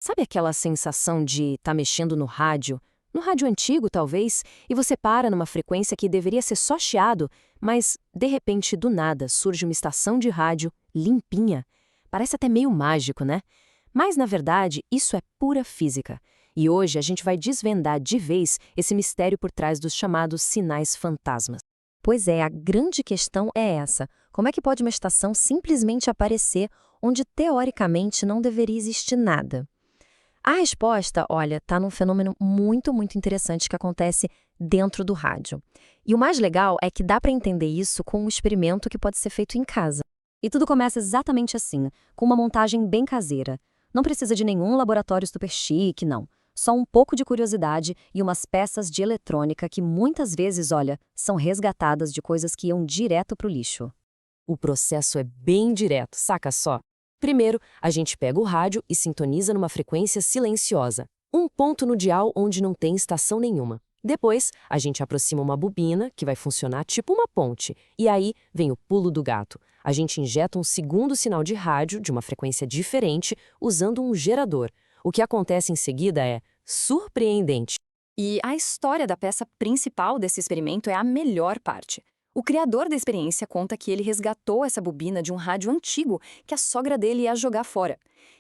Sabe aquela sensação de estar mexendo no rádio antigo talvez, e você para numa frequência que deveria ser só chiado, mas de repente do nada surge uma estação de rádio limpinha. Parece até meio mágico, né? Mas na verdade isso é pura física. E hoje a gente vai desvendar de vez esse mistério por trás dos chamados sinais fantasmas. Pois é, a grande questão é essa. Como é que pode uma estação simplesmente aparecer onde teoricamente não deveria existir nada? A resposta, olha, está num fenômeno muito interessante que acontece dentro do rádio. E o mais legal é que dá para entender isso com um experimento que pode ser feito em casa. E tudo começa exatamente assim, com uma montagem bem caseira. Não precisa de nenhum laboratório super chique, não. Só um pouco de curiosidade e umas peças de eletrônica que muitas vezes, olha, são resgatadas de coisas que iam direto para o lixo. O processo é bem direto, saca só? Primeiro, a gente pega o rádio e sintoniza numa frequência silenciosa, um ponto no dial onde não tem estação nenhuma. Depois, a gente aproxima uma bobina, que vai funcionar tipo uma ponte, e aí vem o pulo do gato. A gente injeta um segundo sinal de rádio de uma frequência diferente usando um gerador. O que acontece em seguida é surpreendente. E a história da peça principal desse experimento é a melhor parte. O criador da experiência conta que ele resgatou essa bobina de um rádio antigo que a sogra dele ia jogar fora.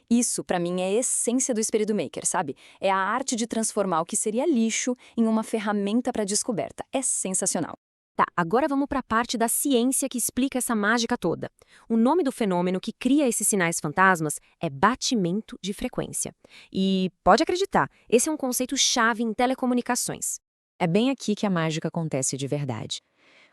Isso, pra mim, é a essência do espírito maker, sabe? É a arte de transformar o que seria lixo em uma ferramenta para descoberta. É sensacional. Tá, agora vamos para a parte da ciência que explica essa mágica toda. O nome do fenômeno que cria esses sinais fantasmas é batimento de frequência. E pode acreditar, esse é um conceito chave em telecomunicações. É bem aqui que a mágica acontece de verdade.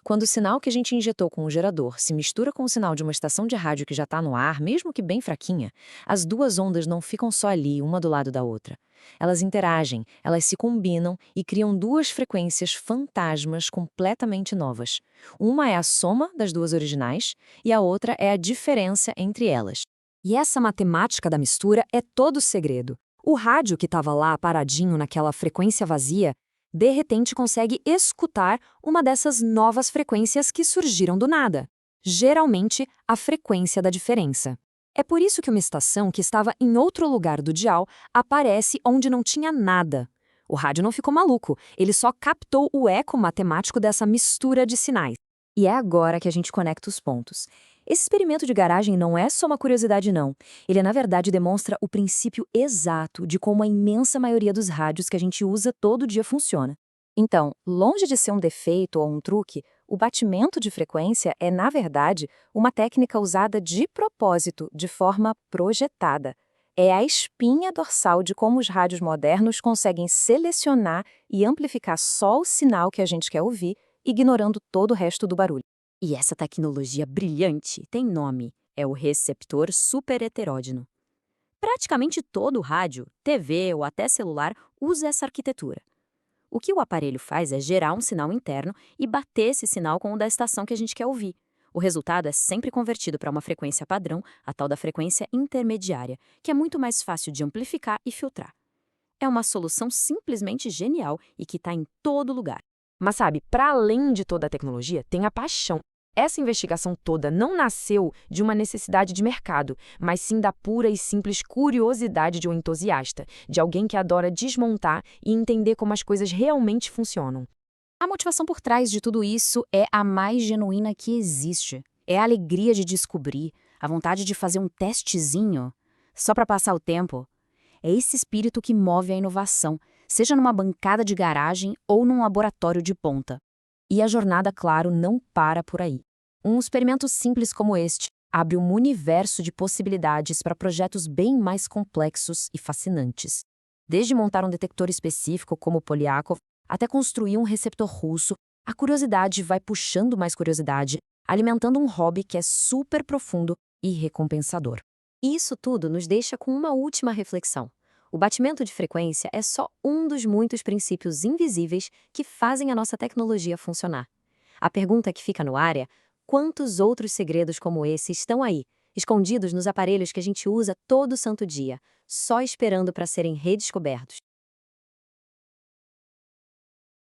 Quando o sinal que a gente injetou com o gerador se mistura com o sinal de uma estação de rádio que já está no ar, mesmo que bem fraquinha, as duas ondas não ficam só ali, uma do lado da outra. Elas interagem, elas se combinam e criam duas frequências fantasmas completamente novas. Uma é a soma das duas originais e a outra é a diferença entre elas. E essa matemática da mistura é todo o segredo. O rádio que estava lá paradinho naquela frequência vazia, de repente consegue escutar uma dessas novas frequências que surgiram do nada. Geralmente, a frequência da diferença. É por isso que uma estação que estava em outro lugar do dial aparece onde não tinha nada. O rádio não ficou maluco, ele só captou o eco matemático dessa mistura de sinais. E é agora que a gente conecta os pontos. Esse experimento de garagem não é só uma curiosidade, não. Ele, na verdade, demonstra o princípio exato de como a imensa maioria dos rádios que a gente usa todo dia funciona. Então, longe de ser um defeito ou um truque, o batimento de frequência é, na verdade, uma técnica usada de propósito, de forma projetada. É a espinha dorsal de como os rádios modernos conseguem selecionar e amplificar só o sinal que a gente quer ouvir, ignorando todo o resto do barulho. E essa tecnologia brilhante tem nome, é o receptor superheteródino. Praticamente todo rádio, TV ou até celular usa essa arquitetura. O que o aparelho faz é gerar um sinal interno e bater esse sinal com o da estação que a gente quer ouvir. O resultado é sempre convertido para uma frequência padrão, a tal da frequência intermediária, que é muito mais fácil de amplificar e filtrar. É uma solução simplesmente genial e que está em todo lugar. Mas sabe, para além de toda a tecnologia, tem a paixão. Essa investigação toda não nasceu de uma necessidade de mercado, mas sim da pura e simples curiosidade de um entusiasta, de alguém que adora desmontar e entender como as coisas realmente funcionam. A motivação por trás de tudo isso é a mais genuína que existe. É a alegria de descobrir, a vontade de fazer um testezinho, só para passar o tempo. É esse espírito que move a inovação, seja numa bancada de garagem ou num laboratório de ponta. E a jornada, claro, não para por aí. Um experimento simples como este abre um universo de possibilidades para projetos bem mais complexos e fascinantes. Desde montar um detector específico como o Polyakov, até construir um receptor russo, a curiosidade vai puxando mais curiosidade, alimentando um hobby que é super profundo e recompensador. E isso tudo nos deixa com uma última reflexão. O batimento de frequência é só um dos muitos princípios invisíveis que fazem a nossa tecnologia funcionar. A pergunta que fica no ar é: quantos outros segredos como esse estão aí, escondidos nos aparelhos que a gente usa todo santo dia, só esperando para serem redescobertos?